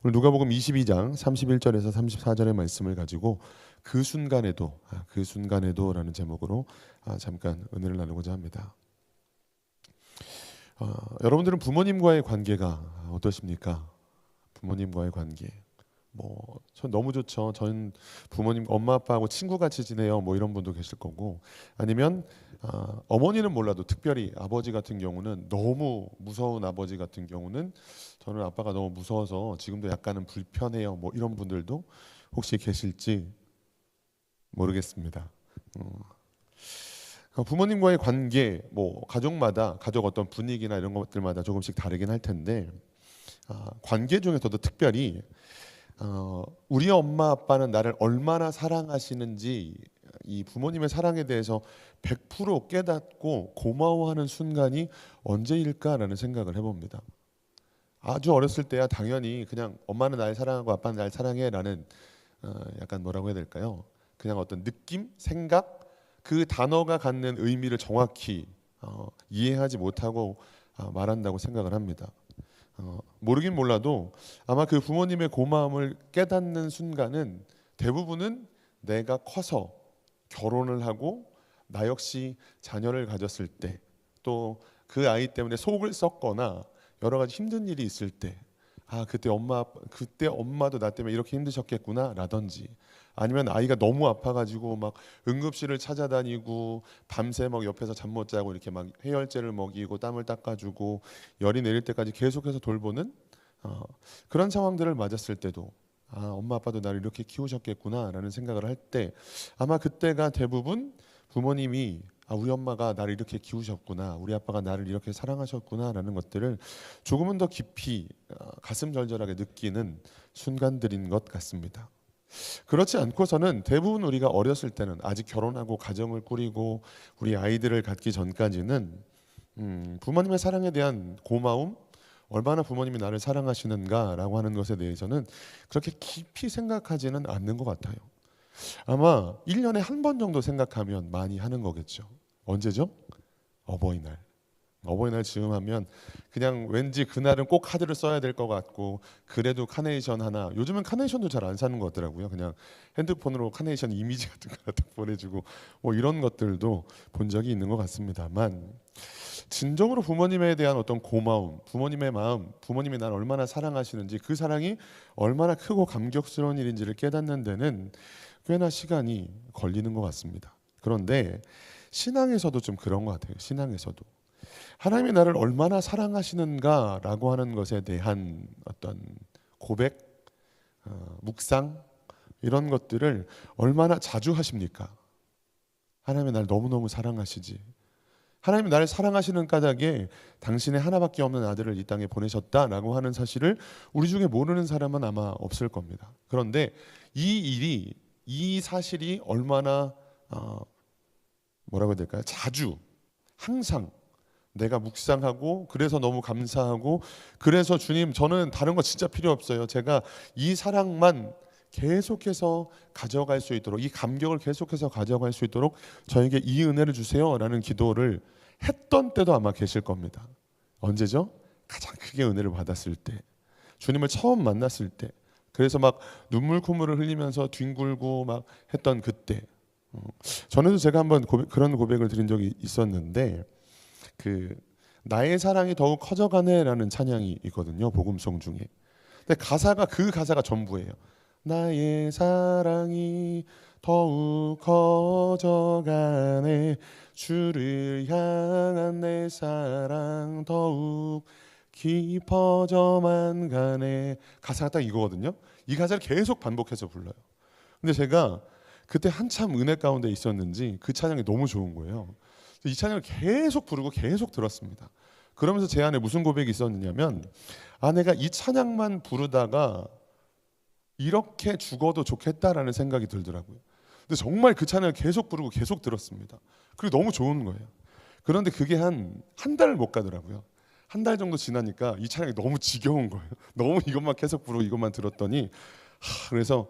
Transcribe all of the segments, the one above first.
오늘 누가복음 22장 31절에서 34절의 말씀을 가지고 그 순간에도라는 제목으로 잠깐 은혜를 나누고자 합니다. 여러분들은 부모님과의 관계가 어떠십니까? 부모님과의 관계. 전 너무 좋죠. 전 부모님, 엄마 아빠하고 친구같이 지내요. 이런 분도 계실 거고, 아니면 어머니는 몰라도 특별히 아버지 같은 경우는, 너무 무서운 아버지 같은 경우는, 저는 아빠가 너무 무서워서 지금도 약간은 불편해요. 이런 분들도 혹시 계실지 모르겠습니다. 부모님과의 관계, 가족마다 가족 어떤 분위기나 이런 것들마다 조금씩 다르긴 할 텐데, 관계 중에서도 특별히 우리 엄마 아빠는 나를 얼마나 사랑하시는지, 이 부모님의 사랑에 대해서 100% 깨닫고 고마워하는 순간이 언제일까라는 생각을 해봅니다. 아주 어렸을 때야 당연히 그냥 엄마는 날 사랑하고 아빠는 날 사랑해라는 약간 뭐라고 해야 될까요? 그냥 어떤 느낌, 생각, 그 단어가 갖는 의미를 정확히 이해하지 못하고 말한다고 생각을 합니다. 모르긴 몰라도 아마 그 부모님의 고마움을 깨닫는 순간은 대부분은 내가 커서 결혼을 하고 나 역시 자녀를 가졌을 때, 또 그 아이 때문에 속을 썩거나 여러 가지 힘든 일이 있을 때, 그때 엄마도 나 때문에 이렇게 힘드셨겠구나 라든지, 아니면 아이가 너무 아파가지고 막 응급실을 찾아다니고 밤새 막 옆에서 잠 못 자고 이렇게 막 해열제를 먹이고 땀을 닦아주고 열이 내릴 때까지 계속해서 돌보는 그런 상황들을 맞았을 때도, 엄마 아빠도 나를 이렇게 키우셨겠구나라는 생각을 할 때, 아마 그때가 대부분 부모님이 우리 엄마가 나를 이렇게 키우셨구나, 우리 아빠가 나를 이렇게 사랑하셨구나라는 것들을 조금은 더 깊이 가슴 절절하게 느끼는 순간들인 것 같습니다. 그렇지 않고서는 대부분 우리가 어렸을 때는, 아직 결혼하고 가정을 꾸리고 우리 아이들을 갖기 전까지는 부모님의 사랑에 대한 고마움, 얼마나 부모님이 나를 사랑하시는가라고 하는 것에 대해서는 그렇게 깊이 생각하지는 않는 것 같아요. 아마 1년에 한 번 정도 생각하면 많이 하는 거겠죠. 언제죠? 어버이날. 어버이날 즈음 하면 그냥 왠지 그날은 꼭 카드를 써야 될 것 같고, 그래도 카네이션 하나, 요즘은 카네이션도 잘 안 사는 것 같더라고요. 그냥 핸드폰으로 카네이션 이미지 같은 거 딱 보내주고 이런 것들도 본 적이 있는 것 같습니다만, 진정으로 부모님에 대한 어떤 고마움, 부모님의 마음, 부모님이 나를 얼마나 사랑하시는지, 그 사랑이 얼마나 크고 감격스러운 일인지를 깨닫는 데는 꽤나 시간이 걸리는 것 같습니다. 그런데 신앙에서도 좀 그런 것 같아요. 신앙에서도 하나님이 나를 얼마나 사랑하시는가라고 하는 것에 대한 어떤 고백, 묵상, 이런 것들을 얼마나 자주 하십니까? 하나님이 나를 너무너무 사랑하시지, 하나님이 나를 사랑하시는 까닭에 당신의 하나밖에 없는 아들을 이 땅에 보내셨다라고 하는 사실을 우리 중에 모르는 사람은 아마 없을 겁니다. 그런데 이 사실이 얼마나 뭐라고 해야 될까요? 자주, 항상 내가 묵상하고, 그래서 너무 감사하고, 그래서 주님, 저는 다른 거 진짜 필요 없어요. 제가 이 사랑만 계속해서 가져갈 수 있도록, 이 감격을 계속해서 가져갈 수 있도록 저에게 이 은혜를 주세요라는 기도를 했던 때도 아마 계실 겁니다. 언제죠? 가장 크게 은혜를 받았을 때, 주님을 처음 만났을 때, 그래서 막 눈물 콧물을 흘리면서 뒹굴고 막 했던 그때. 전에도 제가 한번 그런 고백을 드린 적이 있었는데, 나의 사랑이 더욱 커져가네라는 찬양이 있거든요, 복음송 중에. 근데 그 가사가 전부예요. 나의 사랑이 더욱 커져가네, 주를 향한 내 사랑 더욱 깊어져만 가네. 가사가 딱 이거거든요. 이 가사를 계속 반복해서 불러요. 근데 제가 그때 한참 은혜 가운데 있었는지 그 찬양이 너무 좋은 거예요. 이 찬양을 계속 부르고 계속 들었습니다. 그러면서 제 안에 무슨 고백이 있었느냐면, 내가 이 찬양만 부르다가 이렇게 죽어도 좋겠다라는 생각이 들더라고요. 근데 정말 그 찬양을 계속 부르고 계속 들었습니다. 그리고 너무 좋은 거예요. 그런데 그게 한 달 못 가더라고요. 한 달 정도 지나니까 이 찬양이 너무 지겨운 거예요. 너무 이것만 계속 부르고 이것만 들었더니, 그래서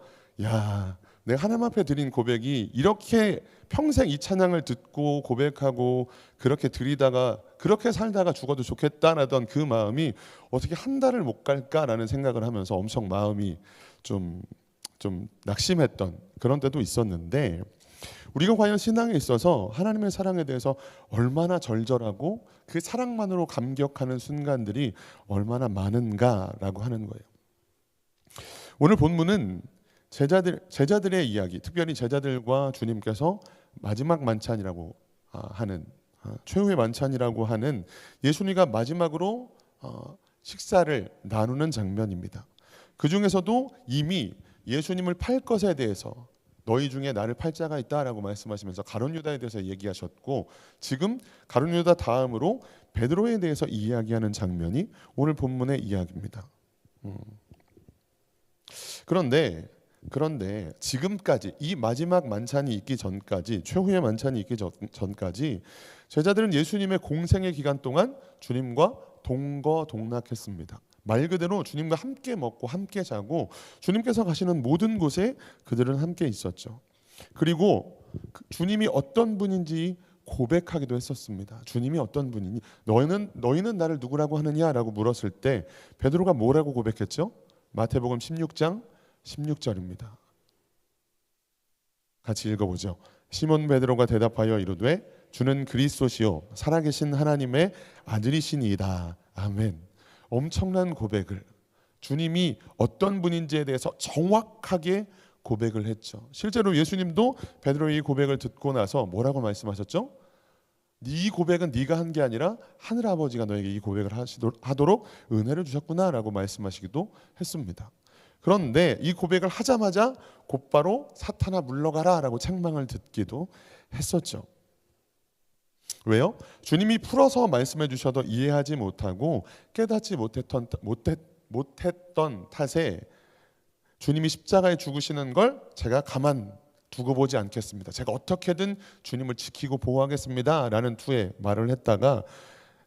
내가 하나님 앞에 드린 고백이 이렇게 평생 이 찬양을 듣고 고백하고 그렇게 드리다가 그렇게 살다가 죽어도 좋겠다라던 그 마음이 어떻게 한 달을 못 갈까라는 생각을 하면서 엄청 마음이 좀 낙심했던 그런 때도 있었는데, 우리가 과연 신앙에 있어서 하나님의 사랑에 대해서 얼마나 절절하고 그 사랑만으로 감격하는 순간들이 얼마나 많은가라고 하는 거예요. 오늘 본문은 제자들의 이야기, 특별히 제자들과 주님께서 마지막 만찬이라고 하는 최후의 만찬이라고 하는 예수님과 마지막으로 식사를 나누는 장면입니다. 그 중에서도 이미 예수님을 팔 것에 대해서 너희 중에 나를 팔 자가 있다라고 말씀하시면서 가룟 유다에 대해서 얘기하셨고, 지금 가룟 유다 다음으로 베드로에 대해서 이야기하는 장면이 오늘 본문의 이야기입니다. 그런데 지금까지 이 마지막 만찬이 있기 전까지, 최후의 만찬이 있기 전까지 제자들은 예수님의 공생의 기간 동안 주님과 동거동락했습니다. 말 그대로 주님과 함께 먹고 함께 자고 주님께서 가시는 모든 곳에 그들은 함께 있었죠. 그리고 주님이 어떤 분인지 고백하기도 했었습니다. 주님이 어떤 분이니 너희는 나를 누구라고 하느냐라고 물었을 때 베드로가 뭐라고 고백했죠? 마태복음 16장 16절입니다. 같이 읽어보죠. 시몬 베드로가 대답하여 이르되 주는 그리스도시요 살아계신 하나님의 아들이시니이다. 아멘. 엄청난 고백을, 주님이 어떤 분인지에 대해서 정확하게 고백을 했죠. 실제로 예수님도 베드로의 이 고백을 듣고 나서 뭐라고 말씀하셨죠? 이 고백은 네가 한 게 아니라 하늘 아버지가 너에게 이 고백을 하도록 은혜를 주셨구나라고 말씀하시기도 했습니다. 그런데 이 고백을 하자마자 곧바로 사탄아 물러가라라고 책망을 듣기도 했었죠. 왜요? 주님이 풀어서 말씀해 주셔도 이해하지 못하고 깨닫지 못했던 탓에 주님이 십자가에 죽으시는 걸 제가 가만 두고 보지 않겠습니다. 제가 어떻게든 주님을 지키고 보호하겠습니다 라는 투에 말을 했다가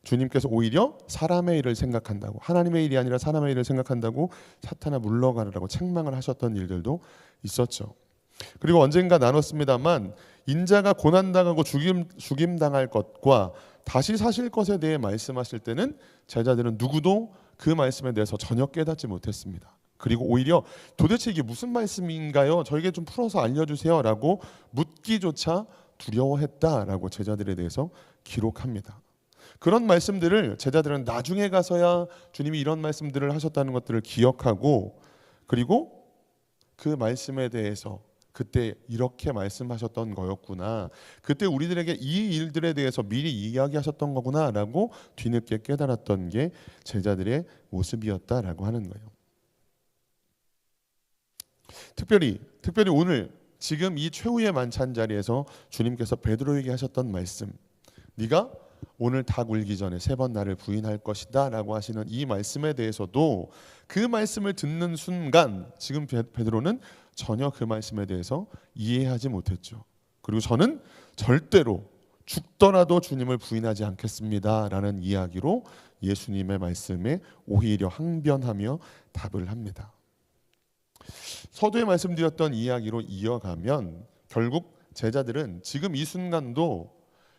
주님께서 오히려 사람의 일을 생각한다고, 하나님의 일이 아니라 사람의 일을 생각한다고 사탄아 물러가라고 책망을 하셨던 일들도 있었죠. 그리고 언젠가 나눴습니다만 인자가 고난당하고 죽임당할 것과 다시 사실 것에 대해 말씀하실 때는 제자들은 누구도 그 말씀에 대해서 전혀 깨닫지 못했습니다. 그리고 오히려 도대체 이게 무슨 말씀인가요? 저에게 좀 풀어서 알려주세요 라고 묻기조차 두려워했다라고 제자들에 대해서 기록합니다. 그런 말씀들을 제자들은 나중에 가서야 주님이 이런 말씀들을 하셨다는 것들을 기억하고, 그리고 그 말씀에 대해서 그때 이렇게 말씀하셨던 거였구나, 그때 우리들에게 이 일들에 대해서 미리 이야기하셨던 거구나 라고 뒤늦게 깨달았던 게 제자들의 모습이었다라고 하는 거예요. 특별히 오늘 지금 이 최후의 만찬 자리에서 주님께서 베드로에게 하셨던 말씀, 네가 오늘 닭 울기 전에 3번 나를 부인할 것이다 라고 하시는 이 말씀에 대해서도 그 말씀을 듣는 순간 지금 베드로는 전혀 그 말씀에 대해서 이해하지 못했죠. 그리고 저는 절대로 죽더라도 주님을 부인하지 않겠습니다 라는 이야기로 예수님의 말씀에 오히려 항변하며 답을 합니다. 서두에 말씀드렸던 이야기로 이어가면 결국 제자들은 지금 이 순간도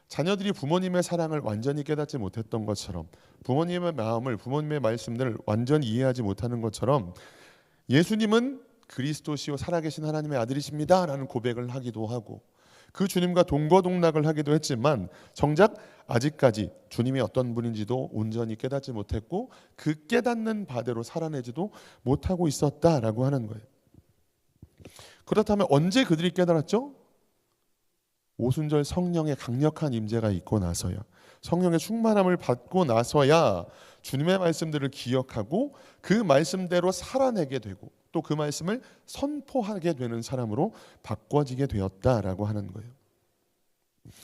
자녀들이 부모님의 사랑을 완전히 깨닫지 못했던 것처럼, 부모님의 마음을, 부모님의 말씀들을 완전히 이해하지 못하는 것처럼 예수님은 그리스도시요 살아계신 하나님의 아들이십니다 라는 고백을 하기도 하고 그 주님과 동거동락을 하기도 했지만 정작 아직까지 주님이 어떤 분인지도 온전히 깨닫지 못했고 그 깨닫는 바대로 살아내지도 못하고 있었다라고 하는 거예요. 그렇다면 언제 그들이 깨달았죠? 오순절 성령의 강력한 임재가 있고 나서야, 성령의 충만함을 받고 나서야 주님의 말씀들을 기억하고 그 말씀대로 살아내게 되고 또 그 말씀을 선포하게 되는 사람으로 바꿔지게 되었다라고 하는 거예요.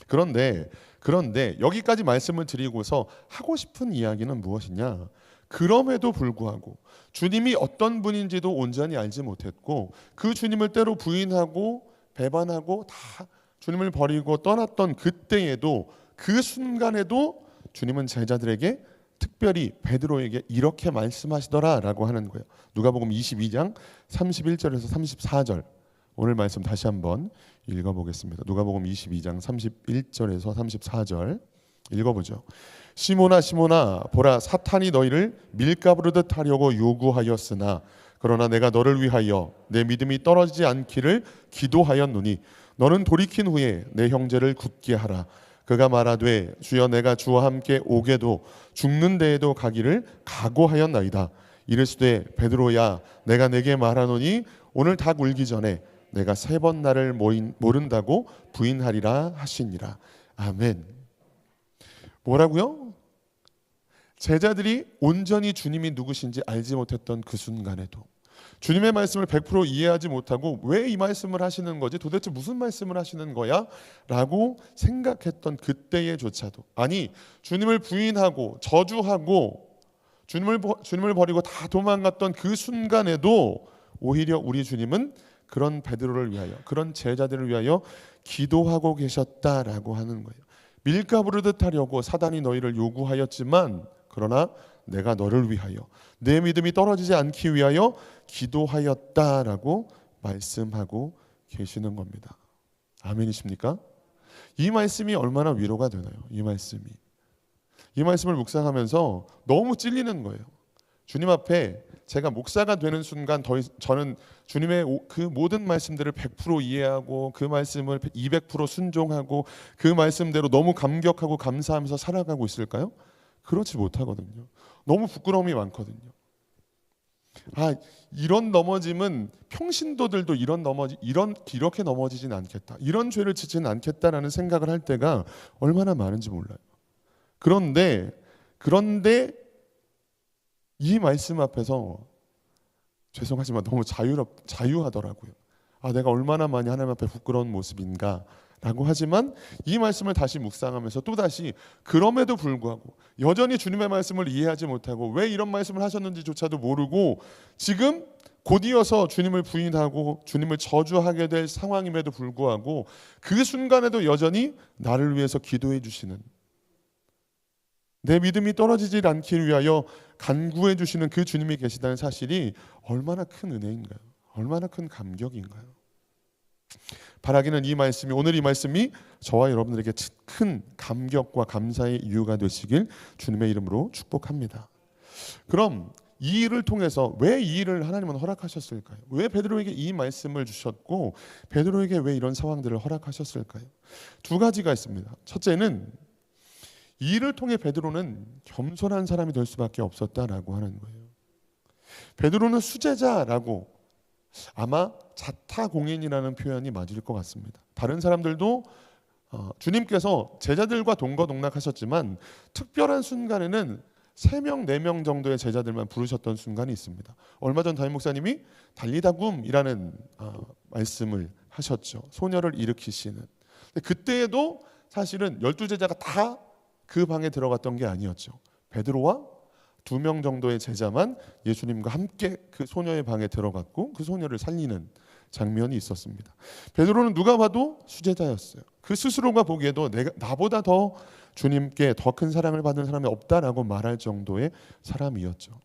그런데 여기까지 말씀을 드리고서 하고 싶은 이야기는 무엇이냐? 그럼에도 불구하고 주님이 어떤 분인지도 온전히 알지 못했고 그 주님을 때로 부인하고 배반하고 다 주님을 버리고 떠났던 그때에도, 그 순간에도 주님은 제자들에게 특별히 베드로에게 이렇게 말씀하시더라라고 하는 거예요. 누가복음 22장 31절에서 34절 오늘 말씀 다시 한번 읽어보겠습니다. 누가복음 22장 31절에서 34절 읽어보죠. 시몬아 시몬아 보라 사탄이 너희를 밀가부르듯 하려고 요구하였으나 그러나 내가 너를 위하여 내 믿음이 떨어지지 않기를 기도하였노니 너는 돌이킨 후에 내 형제를 굳게 하라. 그가 말하되 주여 내가 주와 함께 오게도 죽는 데에도 가기를 각오하였나이다. 이르시되 베드로야 내가 내게 말하노니 오늘 닭 울기 전에 내가 3번 나를 모른다고 부인하리라 하시니라. 아멘. 뭐라고요? 제자들이 온전히 주님이 누구신지 알지 못했던 그 순간에도 주님의 말씀을 100% 이해하지 못하고 왜 이 말씀을 하시는 거지? 도대체 무슨 말씀을 하시는 거야? 라고 생각했던 그때에조차도, 아니 주님을 부인하고 저주하고 주님을 버리고 다 도망갔던 그 순간에도 오히려 우리 주님은 그런 베드로를 위하여, 그런 제자들을 위하여 기도하고 계셨다라고 하는 거예요. 밀가부르듯 하려고 사단이 너희를 요구하였지만 그러나 내가 너를 위하여 내 믿음이 떨어지지 않기 위하여 기도하였다라고 말씀하고 계시는 겁니다. 아멘이십니까? 이 말씀이 얼마나 위로가 되나요? 이 말씀을 묵상하면서 너무 찔리는 거예요. 주님 앞에 제가 목사가 되는 순간 저는 주님의 그 모든 말씀들을 100% 이해하고 그 말씀을 200% 순종하고 그 말씀대로 너무 감격하고 감사하면서 살아가고 있을까요? 그렇지 못하거든요. 너무 부끄러움이 많거든요. 이런 넘어짐은 평신도들도 이렇게 넘어지진 않겠다. 이런 죄를 짓지는 않겠다라는 생각을 할 때가 얼마나 많은지 몰라요. 그런데 이 말씀 앞에서 죄송하지만 너무 자유하더라고요. 내가 얼마나 많이 하나님 앞에 부끄러운 모습인가 라고 하지만 이 말씀을 다시 묵상하면서 또다시 그럼에도 불구하고 여전히 주님의 말씀을 이해하지 못하고 왜 이런 말씀을 하셨는지조차도 모르고 지금 곧이어서 주님을 부인하고 주님을 저주하게 될 상황임에도 불구하고 그 순간에도 여전히 나를 위해서 기도해 주시는, 내 믿음이 떨어지지 않기 위하여 간구해 주시는 그 주님이 계시다는 사실이 얼마나 큰 은혜인가요? 얼마나 큰 감격인가요? 바라기는 오늘 이 말씀이 저와 여러분들에게 큰 감격과 감사의 이유가 되시길 주님의 이름으로 축복합니다. 그럼 이 일을 통해서 왜 이 일을 하나님은 허락하셨을까요? 왜 베드로에게 이 말씀을 주셨고 베드로에게 왜 이런 상황들을 허락하셨을까요? 2가지가 있습니다. 첫째는 이 일을 통해 베드로는 겸손한 사람이 될 수밖에 없었다라고 하는 거예요. 베드로는 수제자라고, 아마 자타공인이라는 표현이 맞을 것 같습니다. 다른 사람들도 주님께서 제자들과 동거동락하셨지만 특별한 순간에는 3명, 4명 정도의 제자들만 부르셨던 순간이 있습니다. 얼마 전 담임 목사님이 달리다굼이라는 말씀을 하셨죠. 소녀를 일으키시는. 그때에도 사실은 12제자가 다 그 방에 들어갔던 게 아니었죠. 베드로와 2명 정도의 제자만 예수님과 함께 그 소녀의 방에 들어갔고 그 소녀를 살리는 장면이 있었습니다. 베드로는 누가 봐도 수제자였어요. 그 스스로가 보기에도 나보다 더 주님께 더 큰 사랑을 받는 사람이 없다라고 말할 정도의 사람이었죠.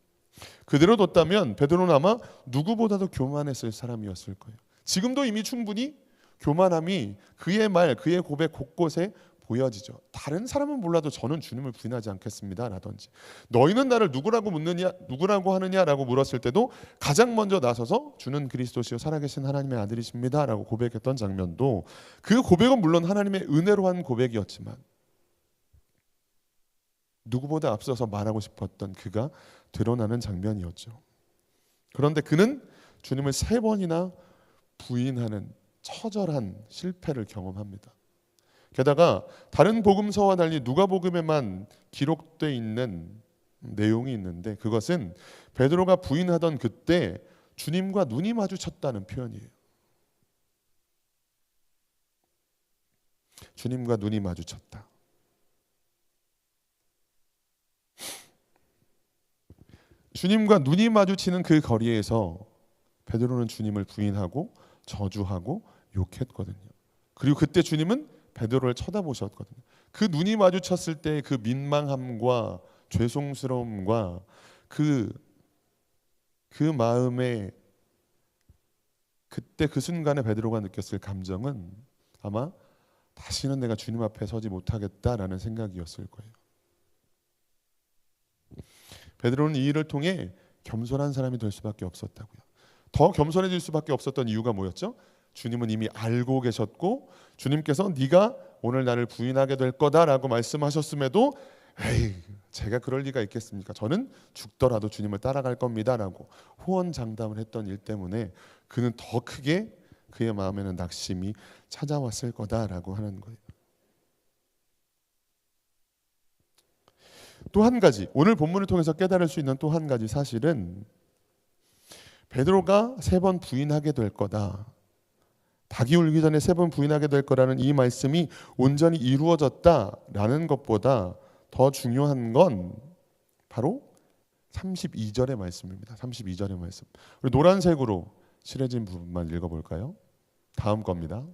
그대로 뒀다면 베드로는 아마 누구보다도 교만했을 사람이었을 거예요. 지금도 이미 충분히 교만함이 그의 고백 곳곳에 보여지죠. 다른 사람은 몰라도 저는 주님을 부인하지 않겠습니다 라든지, 너희는 나를 누구라고 하느냐라고 물었을 때도 가장 먼저 나서서 주는 그리스도시요 살아계신 하나님의 아들이십니다 라고 고백했던 장면도, 그 고백은 물론 하나님의 은혜로 한 고백이었지만 누구보다 앞서서 말하고 싶었던 그가 드러나는 장면이었죠. 그런데 그는 주님을 3번이나 부인하는 처절한 실패를 경험합니다. 게다가 다른 복음서와 달리 누가복음에만 기록되어 있는 내용이 있는데, 그것은 베드로가 부인하던 그때 주님과 눈이 마주쳤다는 표현이에요. 주님과 눈이 마주쳤다. 주님과 눈이 마주치는 그 거리에서 베드로는 주님을 부인하고 저주하고 욕했거든요. 그리고 그때 주님은 베드로를 쳐다보셨거든요. 그 눈이 마주쳤을 때 그 민망함과 죄송스러움과 그 마음의 그때 그 순간에 베드로가 느꼈을 감정은 아마 다시는 내가 주님 앞에 서지 못하겠다라는 생각이었을 거예요. 베드로는 이 일을 통해 겸손한 사람이 될 수밖에 없었다고요. 더 겸손해질 수밖에 없었던 이유가 뭐였죠? 주님은 이미 알고 계셨고 주님께서 네가 오늘 나를 부인하게 될 거다라고 말씀하셨음에도 에이 제가 그럴 리가 있겠습니까? 저는 죽더라도 주님을 따라갈 겁니다라고 호언장담을 했던 일 때문에 그는 더 크게 그의 마음에는 낙심이 찾아왔을 거다라고 하는 거예요. 또 한 가지 오늘 본문을 통해서 깨달을 수 있는 또 한 가지 사실은 베드로가 3번 부인하게 될 거다. 닭이 울기 전에 3번 부인하게 될 거라는 이 말씀이 온전히 이루어졌다라는 것보다 더 중요한 건 바로 32절의 말씀입니다. 32절의 말씀. 우리 노란색으로 칠해진 부분만 읽어볼까요? 다음 겁니다.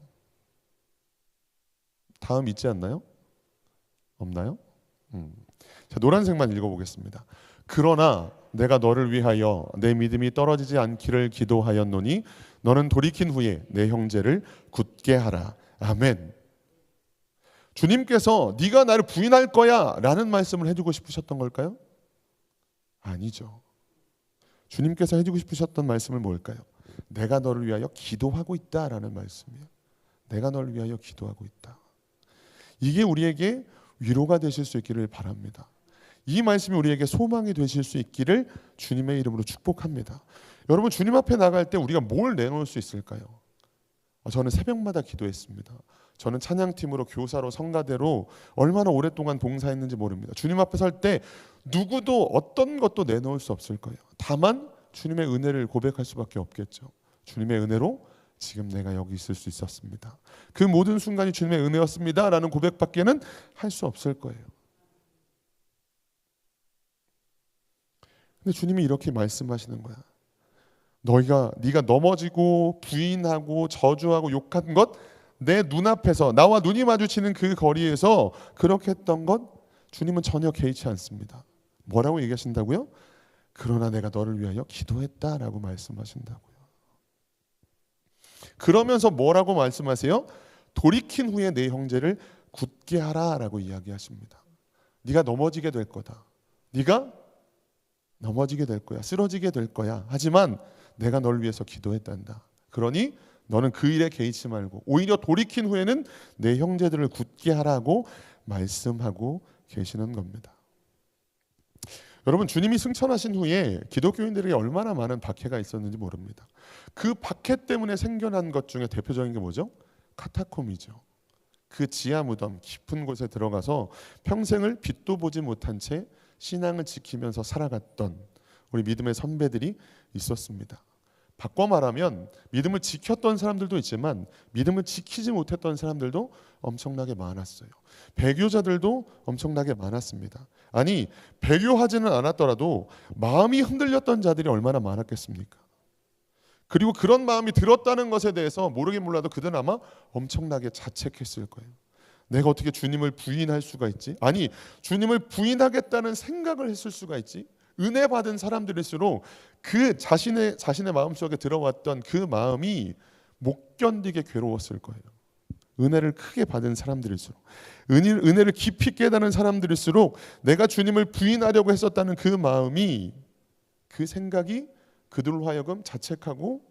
다음 있지 않나요? 없나요? 자, 노란색만 읽어보겠습니다. 그러나 내가 너를 위하여 내 믿음이 떨어지지 않기를 기도하였노니 너는 돌이킨 후에 내 형제를 굳게 하라. 아멘. 주님께서 네가 나를 부인할 거야 라는 말씀을 해주고 싶으셨던 걸까요? 아니죠. 주님께서 해주고 싶으셨던 말씀은 뭘까요? 내가 너를 위하여 기도하고 있다라는 말씀이에요. 내가 너를 위하여 기도하고 있다. 이게 우리에게 위로가 되실 수 있기를 바랍니다. 이 말씀이 우리에게 소망이 되실 수 있기를 주님의 이름으로 축복합니다. 여러분 주님 앞에 나갈 때 우리가 뭘 내놓을 수 있을까요? 저는 새벽마다 기도했습니다. 저는 찬양팀으로 교사로 성가대로 얼마나 오랫동안 봉사했는지 모릅니다. 주님 앞에 설 때 누구도 어떤 것도 내놓을 수 없을 거예요. 다만 주님의 은혜를 고백할 수밖에 없겠죠. 주님의 은혜로 지금 내가 여기 있을 수 있었습니다. 그 모든 순간이 주님의 은혜였습니다 라는 고백밖에는 할 수 없을 거예요. 근데 주님이 이렇게 말씀하시는 거야. 네가 넘어지고 부인하고 저주하고 욕한 것 내 눈앞에서 나와 눈이 마주치는 그 거리에서 그렇게 했던 것 주님은 전혀 개의치 않습니다. 뭐라고 얘기하신다고요? 그러나 내가 너를 위하여 기도했다라고 말씀하신다고요. 그러면서 뭐라고 말씀하세요? 돌이킨 후에 내 형제를 굳게 하라라고 이야기하십니다. 네가 넘어지게 될 거다. 네가 넘어지게 될 거야. 쓰러지게 될 거야. 하지만 내가 너를 위해서 기도했단다. 그러니 너는 그 일에 개의치 말고 오히려 돌이킨 후에는 내 형제들을 굳게 하라고 말씀하고 계시는 겁니다. 여러분 주님이 승천하신 후에 기독교인들에게 얼마나 많은 박해가 있었는지 모릅니다. 그 박해 때문에 생겨난 것 중에 대표적인 게 뭐죠? 카타콤이죠. 그 지하 무덤 깊은 곳에 들어가서 평생을 빛도 보지 못한 채 신앙을 지키면서 살아갔던 우리 믿음의 선배들이 있었습니다. 바꿔 말하면 믿음을 지켰던 사람들도 있지만 믿음을 지키지 못했던 사람들도 엄청나게 많았어요. 배교자들도 엄청나게 많았습니다. 아니 배교하지는 않았더라도 마음이 흔들렸던 자들이 얼마나 많았겠습니까? 그리고 그런 마음이 들었다는 것에 대해서 모르긴 몰라도 그들은 아마 엄청나게 자책했을 거예요. 내가 어떻게 주님을 부인할 수가 있지? 아니 주님을 부인하겠다는 생각을 했을 수가 있지? 은혜 받은 사람들일수록 그 자신의 마음속에 들어왔던 그 마음이 못 견디게 괴로웠을 거예요. 은혜를 크게 받은 사람들일수록 은혜를 깊이 깨닫는 사람들일수록 내가 주님을 부인하려고 했었다는 그 마음이 그 생각이 그들로 하여금 자책하고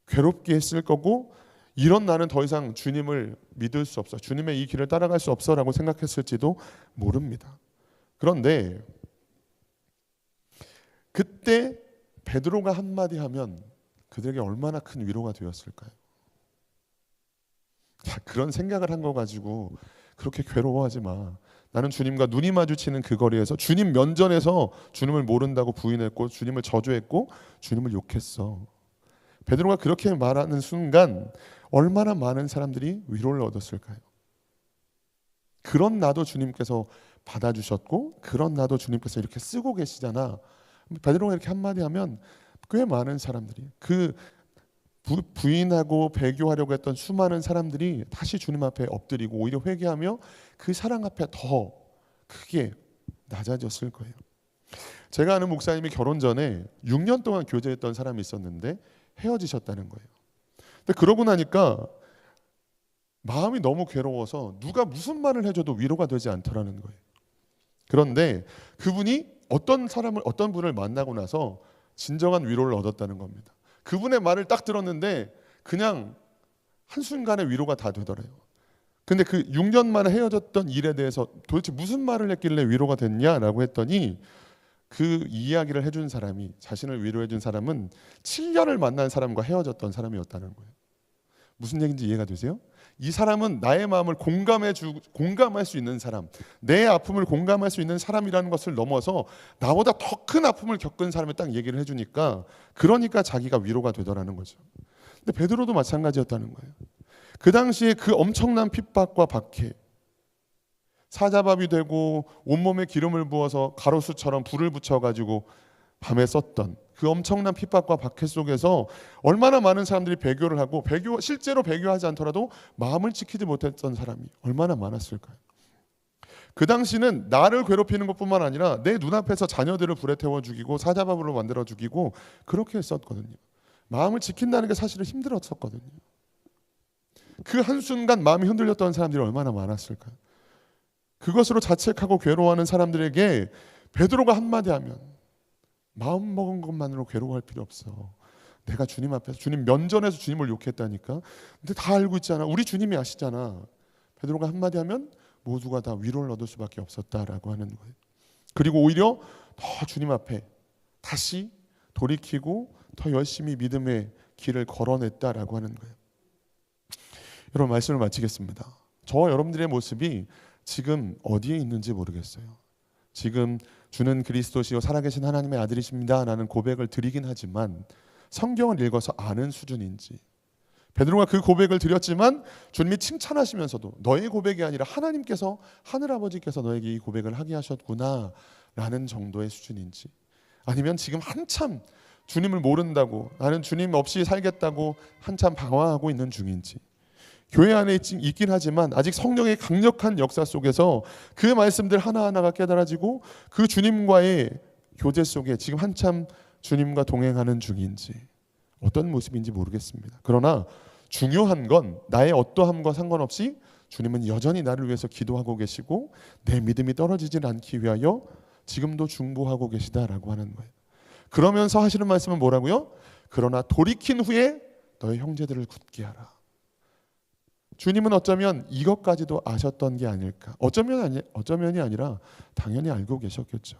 괴롭게 했을 거고 이런 나는 더 이상 주님을 믿을 수 없어. 주님의 이 길을 따라갈 수 없어 라고 생각했을지도 모릅니다. 그런데 그때 베드로가 한마디 하면 그들에게 얼마나 큰 위로가 되었을까요? 그런 생각을 한 거 가지고 그렇게 괴로워하지 마. 나는 주님과 눈이 마주치는 그 거리에서 주님 면전에서 주님을 모른다고 부인했고 주님을 저주했고 주님을 욕했어. 베드로가 그렇게 말하는 순간 얼마나 많은 사람들이 위로를 얻었을까요? 그런 나도 주님께서 받아주셨고 그런 나도 주님께서 이렇게 쓰고 계시잖아. 베드로가 이렇게 한마디 하면 꽤 많은 사람들이 그 부인하고 배교하려고 했던 수많은 사람들이 다시 주님 앞에 엎드리고 오히려 회개하며 그 사랑 앞에 더 크게 낮아졌을 거예요. 제가 아는 목사님이 결혼 전에 6년 동안 교제했던 사람이 있었는데 헤어지셨다는 거예요. 근데 그러고 나니까 마음이 너무 괴로워서 누가 무슨 말을 해줘도 위로가 되지 않더라는 거예요. 그런데 그분이 어떤 분을 만나고 나서 진정한 위로를 얻었다는 겁니다. 그분의 말을 딱 들었는데 그냥 한순간에 위로가 다 되더래요. 근데 그 6년 만에 헤어졌던 일에 대해서 도대체 무슨 말을 했길래 위로가 됐냐라고 했더니 그 이야기를 해준 사람이, 자신을 위로해준 사람은 7년을 만난 사람과 헤어졌던 사람이었다는 거예요. 무슨 얘기인지 이해가 되세요? 이 사람은 나의 마음을 공감할 수 있는 사람, 내 아픔을 공감할 수 있는 사람이라는 것을 넘어서 나보다 더 큰 아픔을 겪은 사람이 딱 얘기를 해주니까, 그러니까 자기가 위로가 되더라는 거죠. 근데 베드로도 마찬가지였다는 거예요. 그 당시에 그 엄청난 핍박과 박해, 사자밥이 되고 온몸에 기름을 부어서 가로수처럼 불을 붙여가지고 밤에 썼던 그 엄청난 핍박과 박해 속에서 얼마나 많은 사람들이 배교를 하고, 실제로 배교하지 않더라도 마음을 지키지 못했던 사람이 얼마나 많았을까요? 그 당시는 나를 괴롭히는 것뿐만 아니라 내 눈앞에서 자녀들을 불에 태워 죽이고 사자밥으로 만들어 죽이고 그렇게 했었거든요. 마음을 지킨다는 게 사실은 힘들었었거든요. 그 한순간 마음이 흔들렸던 사람들이 얼마나 많았을까요? 그것으로 자책하고 괴로워하는 사람들에게 베드로가 한마디 하면, 마음 먹은 것만으로 괴로워할 필요 없어. 내가 주님 앞에서, 주님 면전에서 주님을 욕했다니까. 근데 다 알고 있잖아. 우리 주님이 아시잖아. 베드로가 한마디 하면 모두가 다 위로를 얻을 수밖에 없었다라고 하는 거예요. 그리고 오히려 더 주님 앞에 다시 돌이키고 더 열심히 믿음의 길을 걸어냈다라고 하는 거예요. 여러분, 말씀을 마치겠습니다. 저와 여러분들의 모습이 지금 어디에 있는지 모르겠어요. 지금 주는 그리스도시요 살아계신 하나님의 아들이십니다 라는 고백을 드리긴 하지만 성경을 읽어서 아는 수준인지, 베드로가 그 고백을 드렸지만 주님이 칭찬하시면서도 너의 고백이 아니라 하나님께서, 하늘아버지께서 너에게 이 고백을 하게 하셨구나 라는 정도의 수준인지, 아니면 지금 한참 주님을 모른다고, 나는 주님 없이 살겠다고 한참 방황하고 있는 중인지, 교회 안에 있긴 하지만 아직 성령의 강력한 역사 속에서 그 말씀들 하나하나가 깨달아지고 그 주님과의 교제 속에 지금 한참 주님과 동행하는 중인지, 어떤 모습인지 모르겠습니다. 그러나 중요한 건 나의 어떠함과 상관없이 주님은 여전히 나를 위해서 기도하고 계시고 내 믿음이 떨어지질 않기 위하여 지금도 중보하고 계시다라고 하는 거예요. 그러면서 하시는 말씀은 뭐라고요? 그러나 돌이킨 후에 너의 형제들을 굳게 하라. 주님은 어쩌면 이것까지도 아셨던 게 아닐까. 어쩌면이 아니라 당연히 알고 계셨겠죠.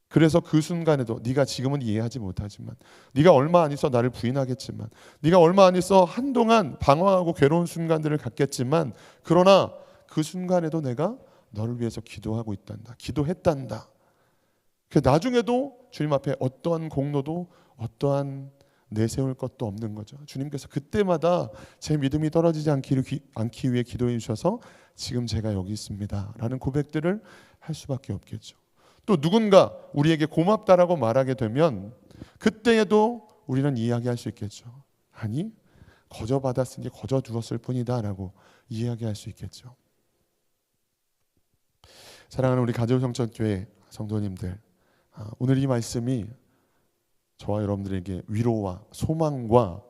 그래서 그 순간에도 네가 지금은 이해하지 못하지만, 네가 얼마 안 있어 나를 부인하겠지만, 네가 얼마 안 있어 한동안 방황하고 괴로운 순간들을 갖겠지만, 그러나 그 순간에도 내가 너를 위해서 기도하고 있단다, 기도했단다. 나중에도 주님 앞에 어떠한 공로도 어떠한 내세울 것도 없는 거죠. 주님께서 그때마다 제 믿음이 떨어지지 않기 위해 기도해 주셔서 지금 제가 여기 있습니다 라는 고백들을 할 수밖에 없겠죠. 또 누군가 우리에게 고맙다라고 말하게 되면 그때에도 우리는 이야기할 수 있겠죠. 아니, 거저 받았으니 거저 주었을 뿐이다 라고 이야기할 수 있겠죠. 사랑하는 우리 가지오성천교회 성도님들, 오늘 이 말씀이 저와 여러분들에게 위로와 소망과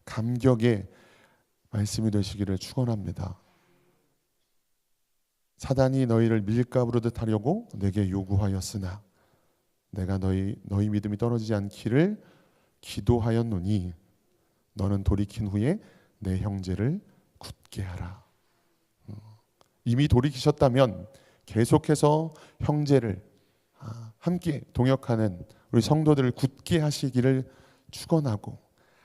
감격의 말씀이 되시기를 축원합니다. 사단이 너희를 밀가부르듯 하려고 내게 요구하였으나 내가 너희 믿음이 떨어지지 않기를 기도하였노니 너는 돌이킨 후에 내 형제를 굳게 하라. 이미 돌이키셨다면 계속해서 형제를 함께 동역하는 우리 성도들을 굳게 하시기를 축원하고,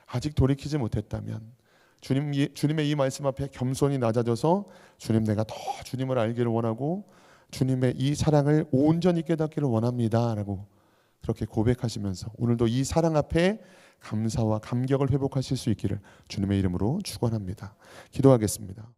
아직 돌이키지 못했다면 주님의 이 말씀 앞에 겸손히 낮아져서 주님, 내가 더 주님을 알기를 원하고 주님의 이 사랑을 온전히 깨닫기를 원합니다 라고 그렇게 고백하시면서 오늘도 이 사랑 앞에 감사와 감격을 회복하실 수 있기를 주님의 이름으로 축원합니다. 기도하겠습니다.